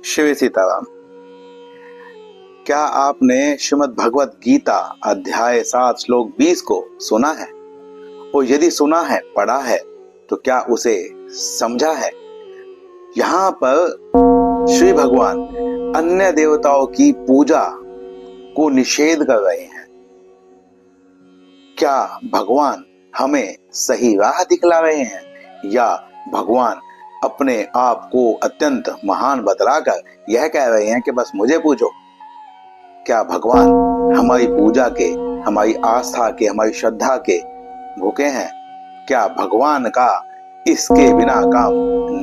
श्री सीताराम। क्या आपने श्रीमद् भगवत गीता अध्याय 7 श्लोक 20 को सुना है? और यदि सुना है, पढ़ा है, तो क्या उसे समझा है? यहाँ पर श्री भगवान अन्य देवताओं की पूजा को निषेध कर रहे हैं। क्या भगवान हमें सही राह दिखला रहे हैं, या भगवान अपने आप को अत्यंत महान बतलाकर यह कह रहे हैं कि बस मुझे पूजो? क्या भगवान हमारी पूजा के, हमारी आस्था के, हमारी श्रद्धा के भूखे हैं? क्या भगवान का इसके बिना काम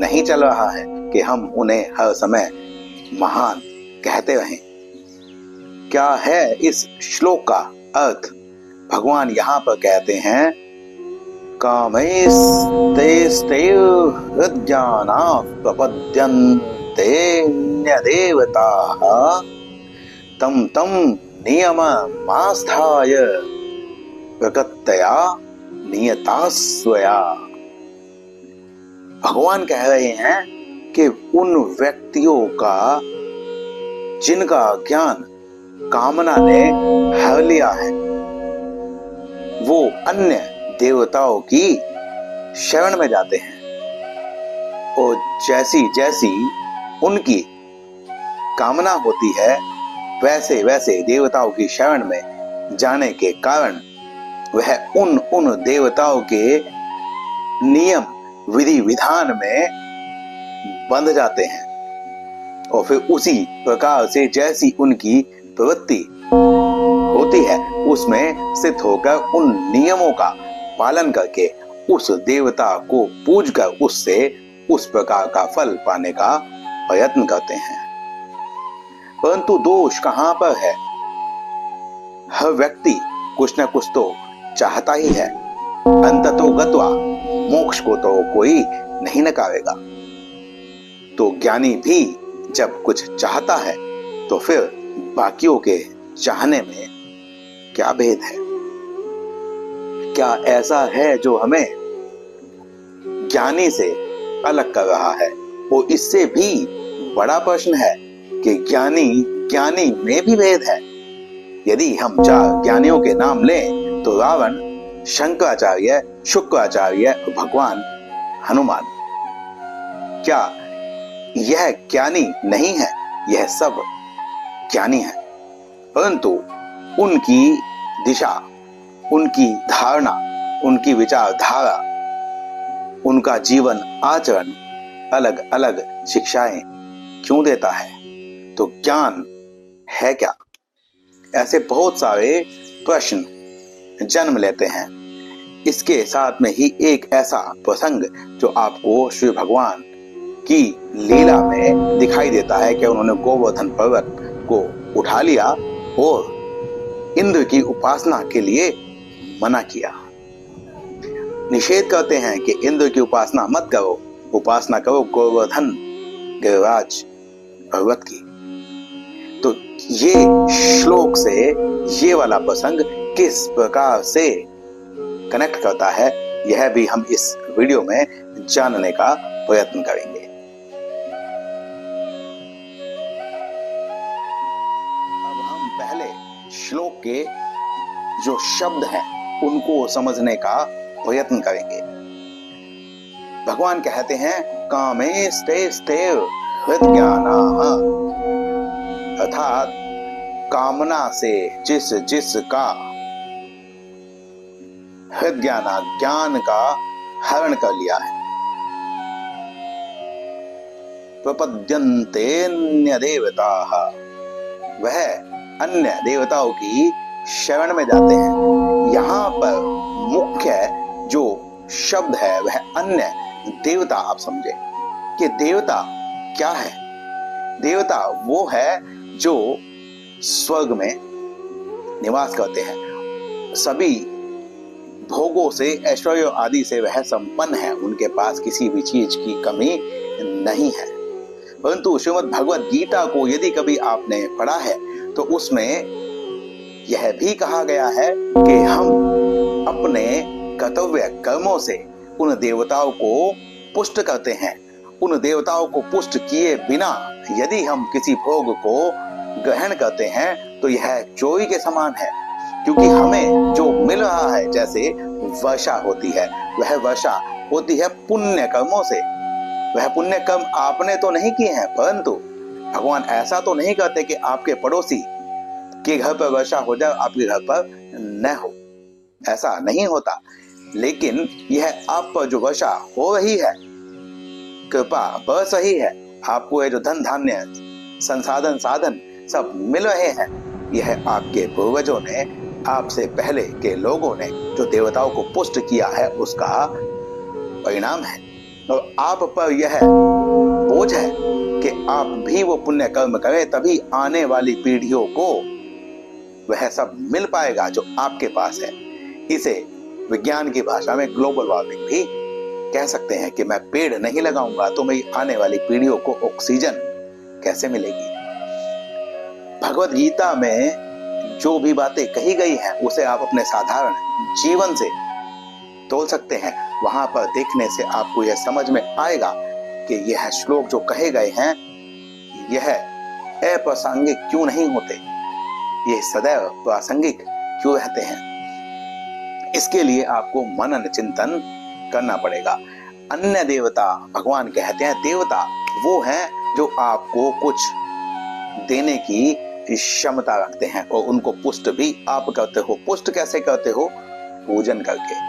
नहीं चल रहा है कि हम उन्हें हर समय महान कहते रहें? क्या है इस श्लोक का अर्थ? भगवान यहाँ पर कहते हैं, कामैस्तैस्तैव हृद्यानाः प्रपद्यन्तेऽन्यदेवताः तं तं नियममास्थाय प्रकृत्या नियता स्वया। भगवान कह रहे हैं कि उन व्यक्तियों का जिनका ज्ञान कामना ने हर लिया है, वो अन्य देवताओं की शरण में जाते हैं, और जैसी जैसी उनकी कामना होती है, वैसे वैसे देवताओं की शरण में जाने के कारण वह उन देवताओं के नियम विधि विधान में बंध जाते हैं, और फिर उसी प्रकार से जैसी उनकी प्रवृत्ति होती है उसमें स्थित होकर उन नियमों का पालन करके उस देवता को पूजकर उससे उस प्रकार का फल पाने का प्रयत्न करते हैं। परंतु दोष कहां पर है? हर व्यक्ति कुछ न कुछ तो चाहता ही है। अंततो गत्वा मोक्ष को तो कोई नहीं नकारेगा। तो ज्ञानी भी जब कुछ चाहता है तो फिर बाकियों के चाहने में क्या भेद है? क्या ऐसा है जो हमें ज्ञानी से अलग कर रहा है? और इससे भी बड़ा प्रश्न है कि ज्ञानी में भी भेद है। यदि हम 4 ज्ञानियों के नाम लें तो रावण, शंकराचार्य, शुक्राचार्य, भगवान हनुमान। क्या यह ज्ञानी नहीं है? यह सब ज्ञानी है, परंतु उनकी दिशा, उनकी धारणा, उनकी विचारधारा, उनका जीवन आचरण अलग अलग शिक्षाएं क्यों देता है? तो ज्ञान है क्या? ऐसे बहुत सारे प्रश्न जन्म लेते हैं। इसके साथ में ही एक ऐसा प्रसंग जो आपको श्री भगवान की लीला में दिखाई देता है कि उन्होंने गोवर्धन पर्वत को उठा लिया और इंद्र की उपासना के लिए मना किया। निषेध करते हैं कि इंद्र की उपासना मत करो, उपासना करो गोवर्धन गिरिराज पर्वत की। तो ये श्लोक से ये वाला प्रसंग किस प्रकार से कनेक्ट करता है, यह भी हम इस वीडियो में जानने का प्रयत्न करेंगे। अब हम पहले श्लोक के जो शब्द हैं उनको समझने का प्रयत्न करेंगे। भगवान कहते हैं, कामैस्तैस्तैव हृद्यानाः, अर्थात कामना से जिस जिसका हृदयाना ज्ञान का हरण कर लिया है, प्रपद्यन्तेऽन्य देवताः, वह अन्य देवताओं की शरण में जाते हैं। यहाँ पर मुख्य जो शब्द है वह अन्य देवता। आप समझे कि देवता क्या है? देवता वो है जो स्वर्ग में निवास करते हैं, सभी भोगों से, ऐश्वर्य आदि से वह संपन्न है, उनके पास किसी भी चीज की कमी नहीं है। परंतु श्रीमद् भगवत गीता को यदि कभी आपने पढ़ा है तो उसमें यह भी कहा गया है कि हम अपने कर्तव्य कर्मों से उन देवताओं को पुष्ट करते हैं। उन देवताओं को पुष्ट किए बिना यदि हम किसी भोग को ग्रहण करते हैं तो यह चोरी के समान है, क्योंकि हमें जो मिल रहा है, जैसे वर्षा होती है, वह वर्षा होती है पुण्य कर्मों से। वह पुण्य कर्म आपने तो नहीं किए हैं, परंतु भगवान ऐसा तो नहीं करते कि आपके पड़ोसी के घर पर वर्षा हो जाए, आपके घर पर न हो, ऐसा नहीं होता। लेकिन यह आप पर जो वर्षा हो रही है, कृपा बरस रही है, आपको ये जो धन धान्य संसाधन साधन सब मिल रहे हैं, यह आपके पूर्वजों ने, आपसे पहले के लोगों ने जो देवताओं को पुष्ट किया है, उसका परिणाम है। और आप पर यह बोझ है कि आप भी वो पुण्य कर्म करें, तभी आने वाली पीढ़ियों को वह सब मिल पाएगा जो आपके पास है। इसे विज्ञान की भाषा में ग्लोबल वार्मिंग भी कह सकते हैं कि मैं पेड़ नहीं लगाऊंगा तो मेरी आने वाली पीढ़ियों को ऑक्सीजन कैसे मिलेगी। भगवत गीता में जो भी बातें कही गई हैं, उसे आप अपने साधारण जीवन से तोल सकते हैं। वहां पर देखने से आपको यह समझ में आएगा कि यह श्लोक जो कहे गए हैं, यह अप्रासंगिक क्यों नहीं होते, ये सदैव प्रासंगिक क्यों रहते हैं। इसके लिए आपको मनन चिंतन करना पड़ेगा। अन्य देवता, भगवान कहते हैं देवता वो हैं जो आपको कुछ देने की क्षमता रखते हैं, और उनको पुष्ट भी आप करते हो। पुष्ट कैसे करते हो? पूजन करके।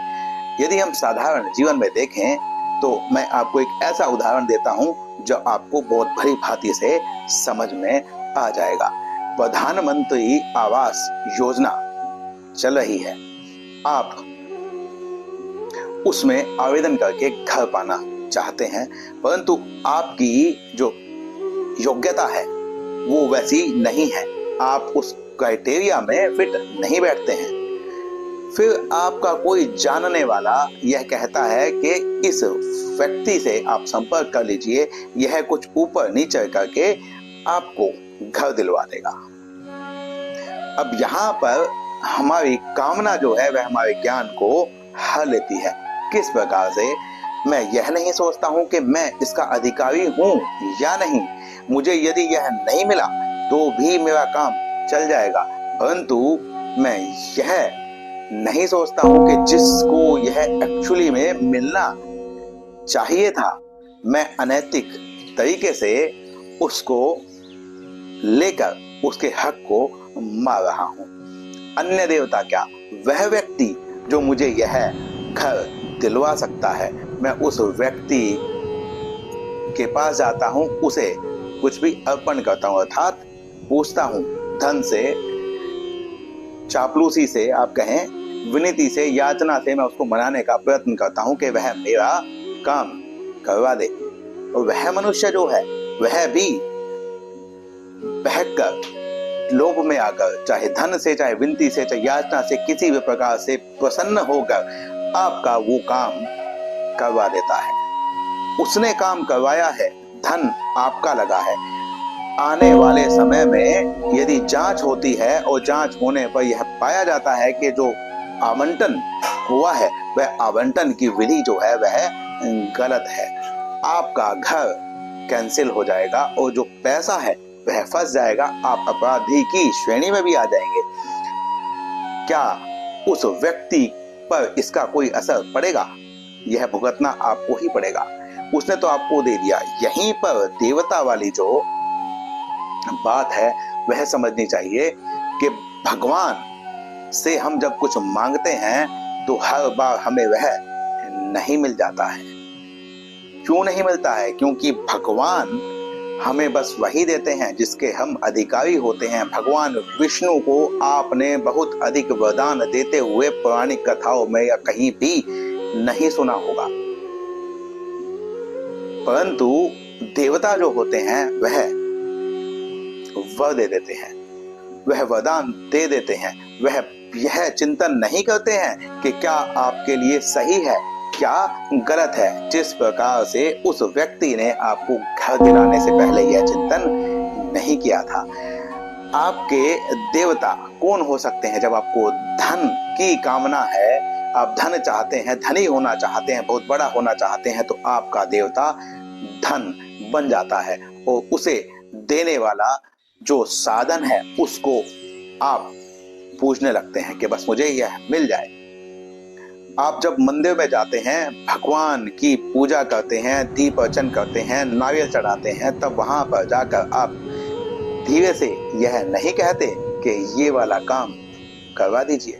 यदि हम साधारण जीवन में देखें तो मैं आपको एक ऐसा उदाहरण देता हूं जो आपको बहुत भली भांति से समझ में आ जाएगा। प्रधानमंत्री आवास योजना चल रही है, आप उसमें आवेदन करके घर पाना चाहते हैं, परंतु आपकी जो योग्यता है वो वैसी नहीं है, आप उस क्राइटेरिया में फिट नहीं बैठते हैं। फिर आपका कोई जानने वाला यह कहता है कि इस व्यक्ति से आप संपर्क कर लीजिए, यह कुछ ऊपर नीचे करके आपको घर दिलवा देगा। अब यहाँ पर हमारी कामना जो है वह हमारे ज्ञान को हर लेती है। किस प्रकार से? मैं यह नहीं सोचता हूं कि मैं इसका अधिकारी हूं या नहीं, मुझे यदि यह नहीं मिला तो भी मेरा काम चल जाएगा, परंतु मैं यह नहीं सोचता हूं कि जिसको यह एक्चुअली में मिलना चाहिए था, मैं अनैतिक तरीके से उसको लेकर उसके हक को मार रहा हूं। अन्य देवता क्या, वह व्यक्ति जो मुझे यह घर दिलवा सकता है, मैं उस व्यक्ति के पास जाता हूं, उसे कुछ भी अर्पण करता हूं, अर्थात पूछता हूं, धन से, चापलूसी से आप कहें, विनती से, याचना से मैं उसको मनाने का प्रयत्न करता हूं कि वह मेरा काम करवा दे। और वह मनुष्य जो है वह भी बहकर, लोभ में आकर, चाहे धन से, चाहे विनती से, चाहे याचना से, किसी भी प्रकार से प्रसन्न होकर आपका वो काम करवा देता है। उसने काम करवाया है, धन आपका लगा है। आने वाले समय में यदि जांच होती है और जांच होने पर यह पाया जाता है कि जो आवंटन हुआ है वह आवंटन की विधि जो है वह गलत है, आपका घर कैंसिल हो जाएगा और जो पैसा है वह फंस जाएगा, आप अपराधी की श्रेणी में भी आ जाएंगे। क्या उस व्यक्ति पर इसका कोई असर पड़ेगा? यह भुगतना आपको ही पड़ेगा। उसने तो आपको दे दिया। यहीं पर देवता वाली जो बात है वह समझनी चाहिए कि भगवान से हम जब कुछ मांगते हैं तो हर बार हमें वह नहीं मिल जाता है। क्यों नहीं मिलता है? क्योंकि भगवान हमें बस वही देते हैं जिसके हम अधिकारी होते हैं। भगवान विष्णु को आपने बहुत अधिक वरदान देते हुए पौराणिक कथाओं में या कहीं भी नहीं सुना होगा, परंतु देवता जो होते हैं वह वर दे देते हैं, वह वरदान दे देते हैं। वह यह चिंतन नहीं करते हैं कि क्या आपके लिए सही है, क्या गलत है। जिस प्रकार से उस व्यक्ति ने आपको घर दिलाने से पहले यह चिंतन नहीं किया था। आपके देवता कौन हो सकते हैं? जब आपको धन की कामना है, आप धन चाहते हैं, धनी होना चाहते हैं, बहुत बड़ा होना चाहते हैं, तो आपका देवता धन बन जाता है और उसे देने वाला जो साधन है उसको आप पूजने लगते हैं कि बस मुझे यह मिल जाए। आप जब मंदिर में जाते हैं, भगवान की पूजा करते हैं, दीप अर्चन करते हैं, नारियल चढ़ाते हैं, तब वहां पर जाकर आप धीरे से यह नहीं कहते कि ये वाला काम करवा दीजिए।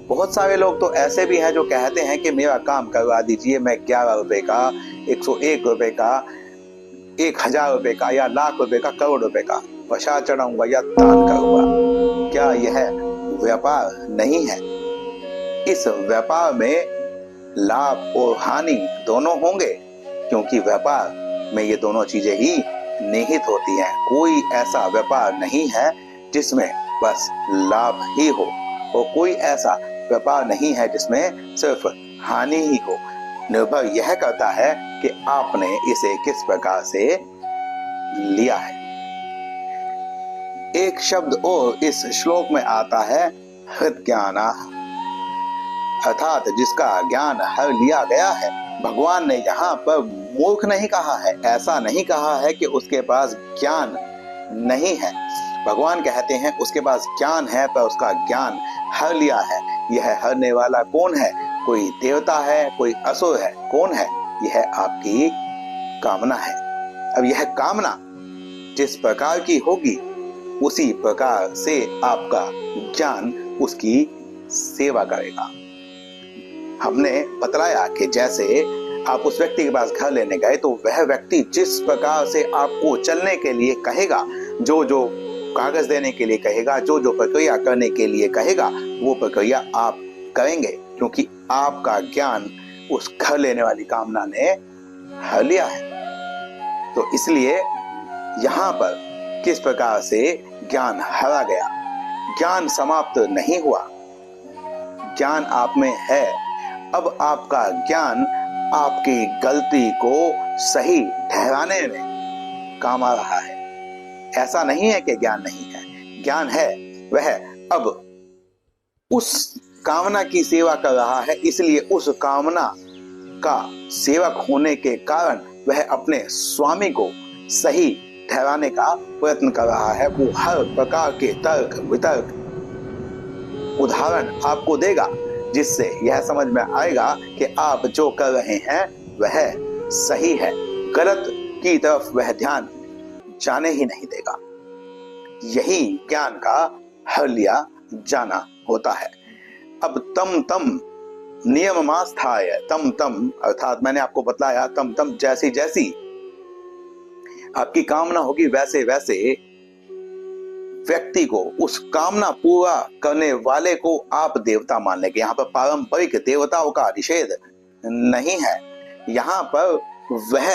बहुत सारे लोग तो ऐसे भी हैं जो कहते हैं कि मेरा काम करवा दीजिए, मैं 11 रुपए का, 101 रुपए का, 1000 रुपए का या लाख रुपए का, करोड़ रुपए का प्रसाद चढ़ाऊंगा या दान करूंगा। क्या यह व्यापार नहीं है? इस व्यापार में लाभ और हानि दोनों होंगे, क्योंकि व्यापार में ये दोनों चीजें ही निहित होती हैं। कोई ऐसा व्यापार नहीं है जिसमें बस लाभ ही हो, और कोई ऐसा व्यापार नहीं है जिसमें सिर्फ हानि ही हो। निर्भर यह करता है कि आपने इसे किस प्रकार से लिया है। एक शब्द और इस श्लोक में आता है, हृद्ज्ञाना, अर्थात जिसका ज्ञान हर लिया गया है। भगवान ने यहाँ पर मूर्ख नहीं कहा है, ऐसा नहीं कहा है कि उसके पास ज्ञान नहीं है। भगवान कहते हैं उसके पास ज्ञान है, पर उसका ज्ञान हर लिया है। यह हरने वाला कौन है? कोई देवता है, कोई असुर है, कौन है? यह आपकी कामना है। अब यह कामना जिस प्रकार की होगी उसी प्रकार से आपका ज्ञान उसकी सेवा करेगा। हमने बतलाया कि जैसे आप उस व्यक्ति के पास घर लेने गए तो वह व्यक्ति जिस प्रकार से आपको चलने के लिए कहेगा, जो जो कागज देने के लिए कहेगा, जो जो प्रक्रिया करने के लिए कहेगा, वो प्रक्रिया आप करेंगे, क्योंकि आपका ज्ञान उस घर लेने वाली कामना ने हर लिया है। तो इसलिए यहाँ पर किस प्रकार से ज्ञान हरा गया? ज्ञान समाप्त नहीं हुआ, ज्ञान आप में है। अब आपका ज्ञान आपकी गलती को सही ठहराने में काम आ रहा है। ऐसा नहीं है कि ज्ञान नहीं है, ज्ञान है। वह अब उस कामना की सेवा कर रहा है, इसलिए उस कामना का सेवक होने के कारण वह अपने स्वामी को सही ठहराने का प्रयत्न कर रहा है। वो हर प्रकार के तर्क वितर्क उदाहरण आपको देगा, जिससे यह समझ में आएगा कि आप जो कर रहे हैं वह सही है। गलत की तरफ वह ध्यान जाने ही नहीं देगा। यही ज्ञान का हर लिया जाना होता है। अब तम तम नियममास्थाय, तम तम अर्थात मैंने आपको बतलाया, तम तम जैसी जैसी आपकी कामना होगी वैसे वैसे व्यक्ति को, उस कामना पूरा करने वाले को आप देवता मान लेंगे। यहाँ पर पारंपरिक देवताओं का निषेध नहीं है। यहाँ पर वह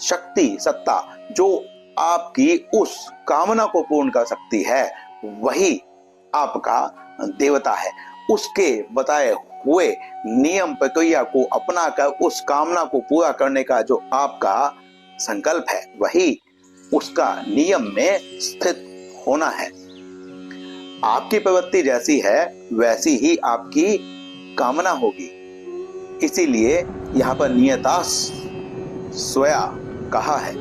शक्ति सत्ता जो आपकी उस कामना को पूर्ण कर सकती है वही आपका देवता है। उसके बताए हुए नियम प्रक्रिया को अपनाकर उस कामना को पूरा करने का जो आपका संकल्प है वही उसका नियम में स्थित होना है। आपकी प्रवृत्ति जैसी है वैसी ही आपकी कामना होगी। इसीलिए यहाँ पर नियता स्वया कहा है,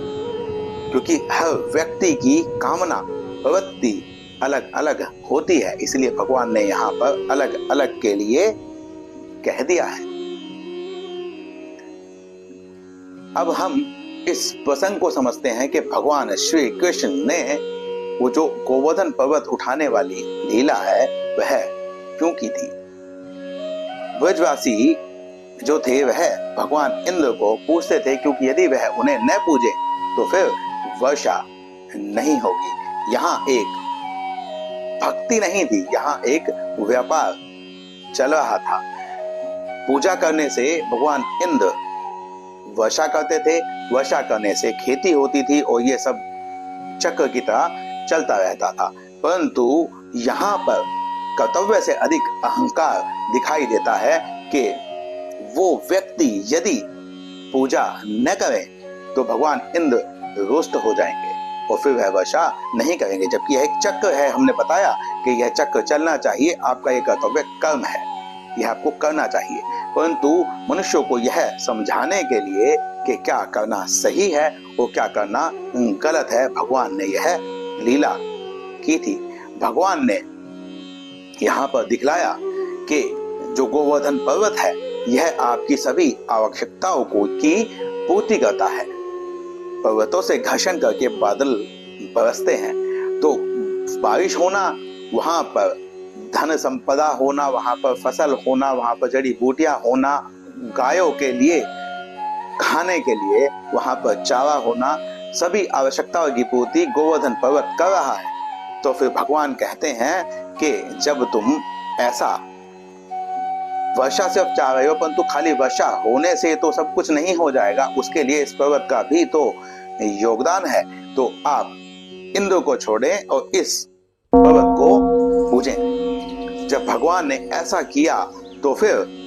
क्योंकि हर व्यक्ति की कामना प्रवृत्ति अलग अलग होती है। इसलिए भगवान ने यहाँ पर अलग अलग के लिए कह दिया है। अब हम इस प्रसंग को समझते हैं कि भगवान श्री कृष्ण ने वो जो गोवर्धन पर्वत उठाने वाली लीला है वह क्यों की थी। ब्रजवासी जो थे वह भगवान इंद्र को पूछते थे, क्योंकि यदि वह उन्हें न पूजे तो फिर वर्षा नहीं होगी। यहाँ एक भक्ति नहीं थी, यहाँ एक व्यापार चल रहा था। पूजा करने से भगवान इंद्र वर्षा करते थे, वर्षा करने से खेती होती थी और ये सब चक्र की तरह चलता रहता था। परंतु यहाँ पर कर्तव्य से अधिक अहंकार दिखाई देता है कि वो व्यक्ति यदि पूजा न करे तो भगवान इंद्र रुष्ट हो जाएंगे और फिर वह वर्षा नहीं करेंगे। जबकि यह एक चक्र है, हमने बताया कि यह चक्र चलना चाहिए, आपका यह कर्तव्य कर्म है, यह आपको करना चाहिए। परंतु मनुष्यों को यह समझाने के लिए कि क्या करना सही है वो क्या करना गलत है। भगवान ने यह लीला की थी। भगवान ने यहाँ पर दिखलाया कि जो गोवर्धन पर्वत है यह आपकी सभी आवश्यकताओं को की पूर्ति करता है। पर्वतों से घर्षण करके बादल बरसते हैं, तो बारिश होना, वहां पर धन संपदा होना, वहां पर फसल होना, वहां पर जड़ी बूटियां होना, गायों के लिए खाने के लिए वहां पर चारा होना, सभी आवश्यकताओं की पूर्ति गोवर्धन पर्वत कर रहा है। तो फिर भगवान कहते हैं कि जब तुम ऐसा वर्षा सिर्फ चाह रहे हो, परंतु खाली वर्षा होने से तो सब कुछ नहीं हो जाएगा, उसके लिए इस पर्वत का भी तो योगदान है। तो आप इंद्र को छोड़ें और इस पर्वत को पूजें। जब भगवान ने ऐसा किया तो फिर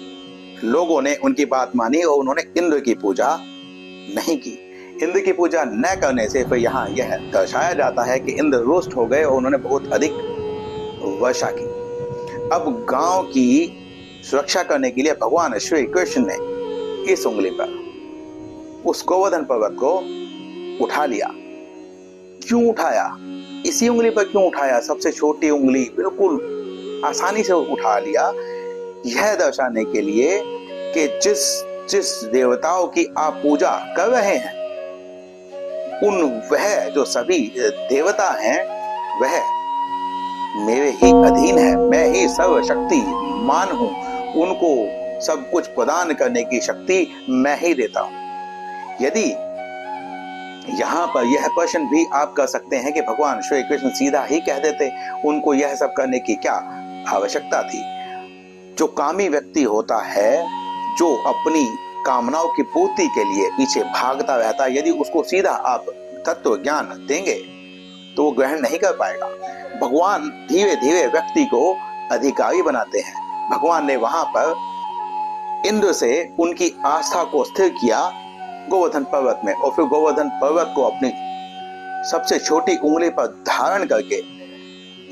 लोगों ने उनकी बात मानी और उन्होंने इंद्र की पूजा नहीं की। इंद्र की पूजा न करने से फिर यहाँ यह दर्शाया जाता है कि इंद्र रुष्ट हो गए और उन्होंने बहुत अधिक वर्षा की। अब गांव की सुरक्षा करने के लिए भगवान श्री कृष्ण ने इस उंगली पर उस गोवर्धन पर्वत को उठा लिया। क्यों उठाया? इसी उंगली पर क्यों उठाया? सबसे छोटी उंगली, बिल्कुल आसानी से उठा लिया, यह दर्शाने के लिए कि जिस देवताओं की आप पूजा कर रहे हैं वह जो सभी देवता हैं वह मेरे ही अधीन है। मैं ही सर्वशक्तिमान हूं, उनको सब कुछ प्रदान करने की शक्ति मैं ही देता हूं। यदि यहाँ पर यह प्रश्न भी आप कर सकते हैं कि भगवान श्री कृष्ण सीधा ही कह देते, उनको यह सब करने की क्या आवश्यकता थी? जो कामी व्यक्ति होता है, जो अपनी कामनाओं की पूर्ति के लिए पीछे भागता रहता है, यदि उसको सीधा आप तत्व ज्ञान देंगे तो वो ग्रहण नहीं कर पाएगा। भगवान धीरे धीरे व्यक्ति को अधिकारी बनाते हैं। भगवान ने वहां पर इंद्र से उनकी आस्था को स्थिर किया गोवर्धन पर्वत में, और फिर गोवर्धन पर्वत को अपनी सबसे छोटी उंगली पर धारण करके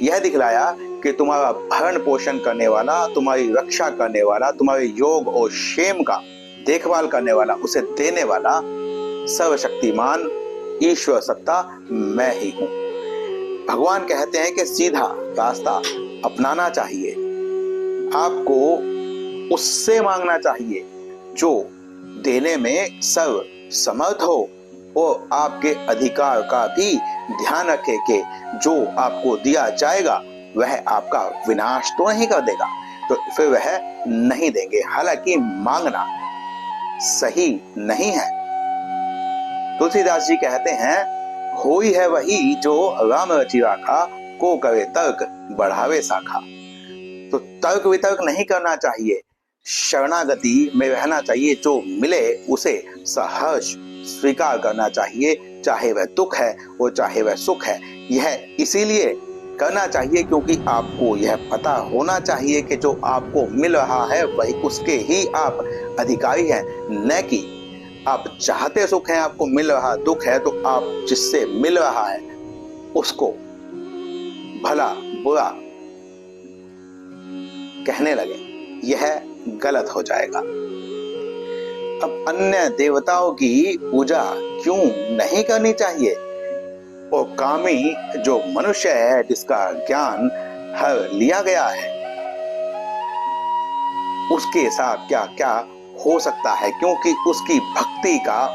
यह दिखलाया कि तुम्हारा भरण पोषण करने वाला, तुम्हारी रक्षा करने वाला, तुम्हारे योग और क्षेम का देखभाल करने वाला, उसे देने वाला सर्वशक्तिमान ईश्वर सत्ता मैं ही हूं। भगवान कहते हैं कि सीधा रास्ता अपनाना चाहिए, आपको उससे मांगना चाहिए जो देने में सर्व समर्थ हो और आपके अधिकार का भी ध्यान रखे कि जो आपको दिया जाएगा वह आपका विनाश तो नहीं कर देगा, तो फिर वह नहीं देंगे। हालांकि मांगना सही नहीं है। तुलसीदास जी कहते हैं, होई है वही जो राम रचि राखा, को करे तर्क बढ़ावे शाखा। तो तर्क वितर्क नहीं करना चाहिए, शरणागति में रहना चाहिए। जो मिले उसे सहर्ष स्वीकार करना चाहिए, चाहे वह दुख है और चाहे वह सुख है। यह इसीलिए करना चाहिए क्योंकि आपको यह पता होना चाहिए कि जो आपको मिल रहा है वही उसके ही आप अधिकारी हैं, न कि आप चाहते सुख है, आपको मिल रहा दुख है, तो आप जिससे मिल रहा है उसको भला बुरा कहने लगे, यह गलत हो जाएगा। अब अन्य देवताओं की पूजा क्यों नहीं करनी चाहिए? और कामी जो मनुष्य है, जिसका ज्ञान हर लिया गया है, उसके साथ क्या क्या हो सकता है? क्योंकि उसकी भक्ति का,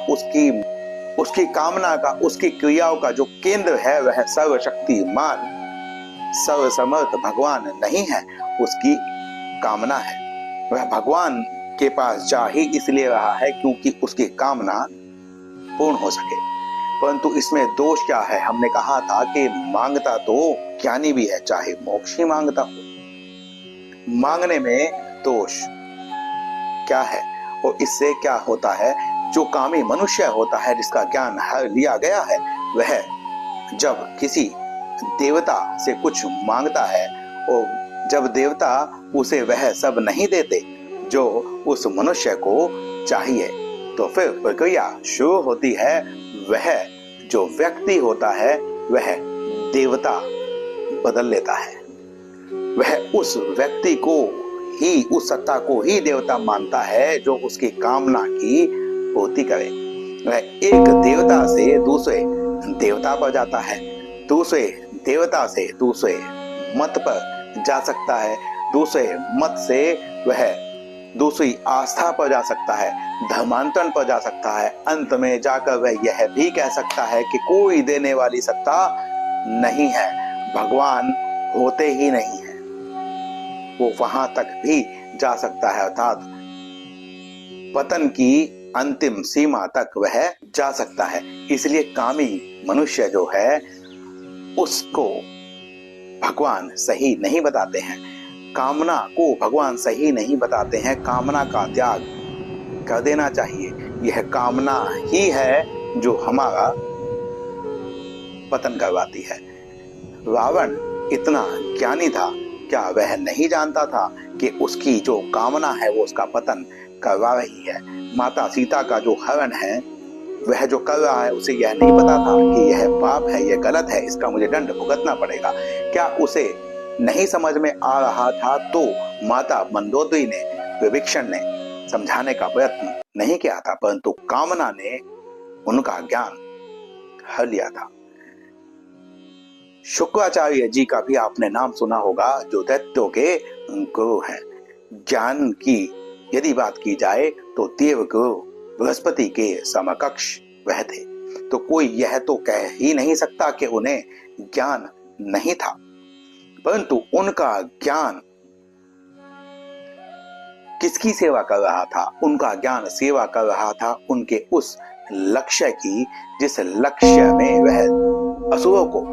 उसकी कामना का, उसकी क्रियाओं का जो केंद्र है वह सर्वशक्तिमान सर्वसमर्थ भगवान नहीं है, उसकी कामना है। वह भगवान के पास जा ही इसलिए रहा है क्योंकि उसकी कामना पूर्ण हो सके। परंतु इसमें दोष क्या है? हमने कहा था कि मांगता तो ज्ञानी भी है, चाहे मोक्ष ही मांगता हो। मांगने में दोष क्या है? और इससे क्या होता है? जो कामी मनुष्य होता है, जिसका ज्ञान हर लिया गया है, वह जब किसी देवता से कुछ मांगता है और जब देवता उसे वह सब नहीं देते जो उस मनुष्य को चाहिए, तो फिर प्रक्रिया शुरू होती है। वह जो व्यक्ति होता है वह देवता बदल लेता है, वह उस व्यक्ति को ही, उस सत्ता को ही देवता मानता है जो उसकी कामना की पूर्ति करे। वह एक देवता से दूसरे देवता पर जाता है, दूसरे देवता से दूसरे मत पर जा सकता है, दूसरे मत से वह दूसरी आस्था पर जा सकता है, धर्मांतरण पर जा सकता है। अंत में जाकर वह यह भी कह सकता है कि कोई देने वाली सत्ता नहीं है, भगवान होते ही नहीं है। वो वहां तक भी जा सकता है, अर्थात पतन की अंतिम सीमा तक वह जा सकता है। इसलिए कामी मनुष्य जो है उसको भगवान सही नहीं बताते हैं, कामना को भगवान सही नहीं बताते हैं। कामना का त्याग कर देना चाहिए। यह कामना ही है जो हमारा पतन करवाती है। रावण इतना ज्ञानी था, क्या वह नहीं जानता था कि उसकी जो कामना है वो उसका पतन करवा रही है? माता सीता का जो हरण है वह जो कर रहा है उसे यह नहीं पता था कि यह पाप है, यह गलत है, इसका मुझे दंड भुगतना पड़ेगा? क्या उसे नहीं समझ में आ रहा था तो माता मंदोदरी ने, विभीषण ने समझाने का प्रयत्न नहीं किया था, परंतु कामना ने उनका ज्ञान हर लिया था। शुक्राचार्य जी का भी आपने नाम सुना होगा, जो दैत्यों के गुरु हैं। ज्ञान की यदि बात की जाए तो देव गुरु बृहस्पति के समकक्ष वह थे। तो कोई यह तो कह ही नहीं सकता कि उन्हें ज्ञान नहीं था, परंतु उनका ज्ञान किसकी सेवा कर रहा था? उनका ज्ञान सेवा कर रहा था उनके उस लक्ष्य की, जिस लक्ष्य में वह असुरों को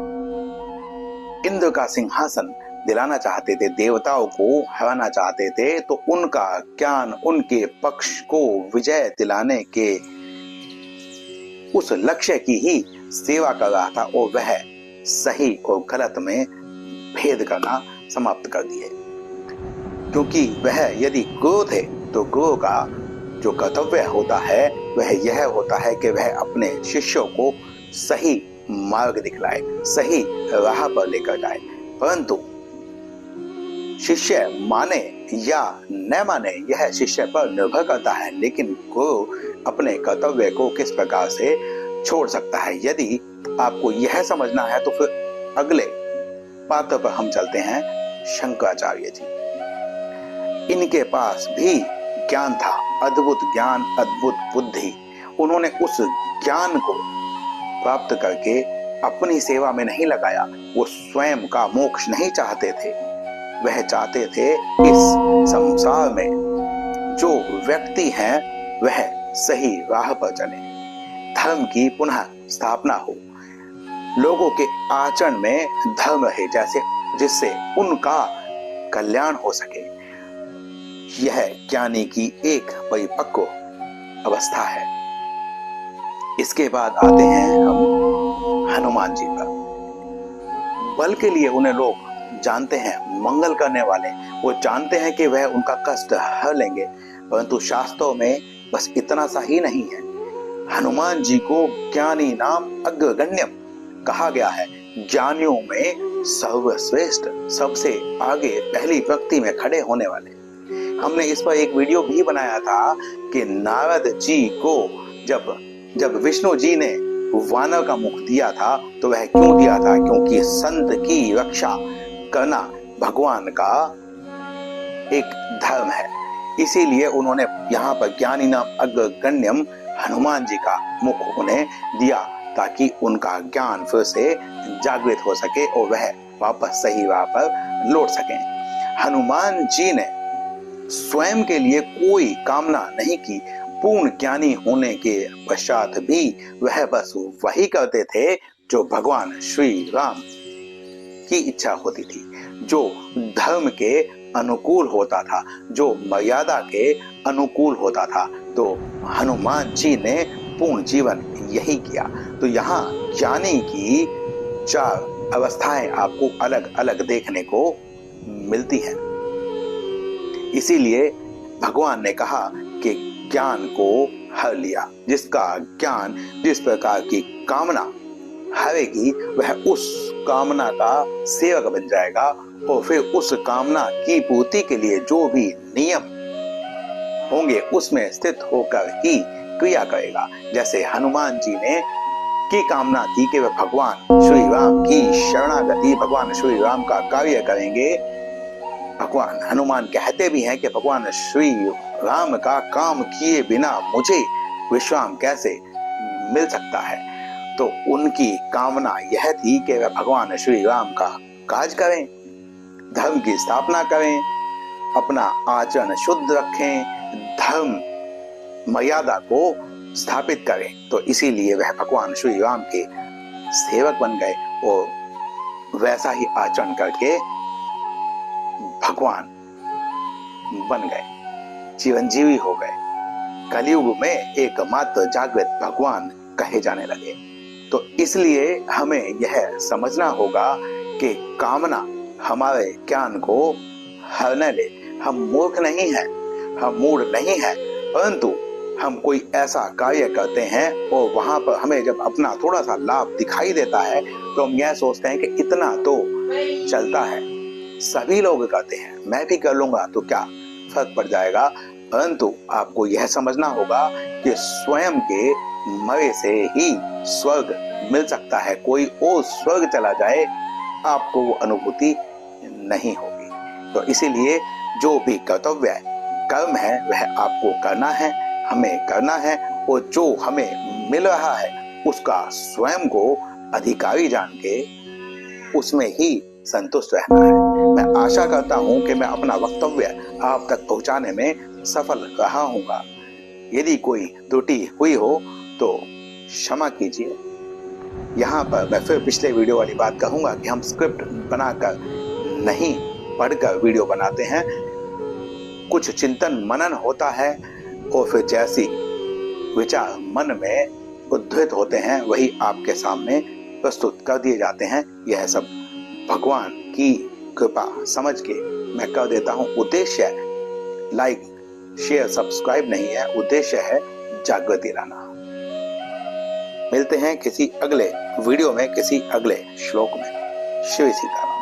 इंद्र का सिंहासन दिलाना चाहते थे, देवताओं को हराना चाहते थे। तो उनका ज्ञान उनके पक्ष को विजय दिलाने के उस लक्ष्य की ही सेवा कर रहा था, और वह सही और गलत में भेद करना समाप्त कर दिए। क्योंकि वह यदि गुरु थे तो गुरु का जो कर्तव्य होता है वह यह होता है कि वह अपने शिष्यों को सही मार्ग दिखलाए, सही राह पर लेकर जाए। परंतु शिष्य माने या न माने यह शिष्य पर निर्भर करता है, लेकिन गुरु अपने कर्तव्य को किस प्रकार से छोड़ सकता है। यदि आपको यह समझना है तो फिर अगले पात्र पर हम चलते हैं, शंकराचार्य जी। इनके पास भी ज्ञान था, अद्भुत ज्ञान, अद्भुत बुद्धि। उन्होंने उस ज्ञान को प्राप्त करके अपनी सेवा में नहीं लगाया। वो स्वयं का मोक्ष नहीं चाहते थे, वह चाहते थे इस संसार में जो व्यक्ति हैं वह सही राह पर चले, धर्म की पुनः स्थापना हो, लोगों के आचरण में धर्म रहे, जैसे जिससे उनका कल्याण हो सके। यह ज्ञानी की एक परिपक्व अवस्था है। इसके बाद आते हैं हम हनुमान जी पर। बल के लिए उन्हें लोग जानते हैं मंगल करने वाले, वो जानते हैं कि वह उनका कष्ट हर लेंगे, परंतु शास्त्रों में बस इतना सा ही नहीं है। हनुमान जी को ज्ञानी नाम अग्रगण्यम कहा गया है। ज्ञानियों में सर्वश्रेष्ठ, सबसे आगे पहली पंक्ति में खड़े होने वाले। हमने इस पर एक वीडियो भी बनाया था कि नारद जी को जब विष्णु जी ने वानर का मुख दिया था तो वह क्यों दिया था? क्योंकि संत की रक्षा करना भगवान का एक धर्म है। इसीलिए उन्होंने यहाँ पर ज्ञानी नाम अग्रगण्यम हनुमान जी का मुख उन्हें दिया, ताकि उनका ज्ञान फिर से जागृत हो सके और वह वापस सही राह पर लौट सके। हनुमान जी ने स्वयं के लिए कोई कामना नहीं की। पूर्ण ज्ञानी होने के पश्चात भी वह बस वही करते थे जो भगवान श्री राम की इच्छा होती थी, जो धर्म के अनुकूल होता था, जो मर्यादा के अनुकूल होता था। तो हनुमान जी ने पूर्ण जीवन यही किया। तो यहाँ ज्ञानी की चार अवस्थाएं आपको अलग अलग देखने को मिलती हैं। इसीलिए भगवान ने कहा कि ज्ञान को हर लिया। जिसका ज्ञान जिस प्रकार की कामना हरेगी वह उस कामना का सेवक बन जाएगा, और फिर उस कामना की पूर्ति के लिए जो भी नियम होंगे उसमें स्थित होकर ही क्रिया करेगा। जैसे हनुमान जी ने की कामना की कि वे भगवान श्री राम की शरणागति, भगवान श्री राम का कार्य करेंगे। भगवान हनुमान कहते भी हैं कि भगवान श्री राम का काम किए बिना मुझे विश्राम कैसे मिल सकता है। तो उनकी कामना यह थी कि वे भगवान श्री राम का काज करें, धर्म की स्थापना करें, अपना आचरण शुद्ध रखें, धर्म मर्यादा को स्थापित करें। तो इसीलिए वह भगवान श्री राम के सेवक बन गए और वैसा ही आचरण करके भगवान बन गए, चिरंजीवी हो गए, कलयुग में एकमात्र जागृत भगवान कहे जाने लगे। तो इसलिए हमें यह समझना होगा कि कामना हमारे ज्ञान को हरने ले। हम मूर्ख नहीं हैं, हम मूढ़ नहीं हैं, परंतु हम कोई ऐसा कार्य करते हैं और वहां पर हमें जब अपना थोड़ा सा लाभ दिखाई देता है तो हम यह सोचते हैं कि इतना तो चलता है, सभी लोग करते हैं, मैं भी कर लूंगा तो क्या फर्क पड़ जाएगा। परंतु आपको यह समझना होगा कि स्वयं के मरे से ही स्वर्ग मिल सकता है। कोई और स्वर्ग चला जाए आपको वो अनुभूति नहीं होगी। तो इसीलिए जो भी कर्तव्य कर्म है वह आपको करना है, हमें करना है, और जो हमें मिल रहा है उसका स्वयं को अधिकारी जान के उसमें ही संतुष्ट रहना है। मैं आशा करता हूं कि मैं अपना वक्तव्य आप तक पहुंचाने में सफल रहा हूंगा। यदि कोई त्रुटि हुई हो तो क्षमा कीजिए। यहाँ पर मैं फिर पिछले वीडियो वाली बात कहूंगा कि हम स्क्रिप्ट बनाकर नहीं पढ़कर वीडियो बनाते हैं, कुछ चिंतन मनन होता है और फिर जैसी विचार मन में उद्धृत होते हैं वही आपके सामने प्रस्तुत कर दिए जाते हैं। यह सब भगवान की कृपा समझ के मैं कर देता हूँ। उद्देश्य लाइक शेयर सब्सक्राइब नहीं है, उद्देश्य है जागृति लाना। मिलते हैं किसी अगले वीडियो में, किसी अगले श्लोक में। श्री सीताराम।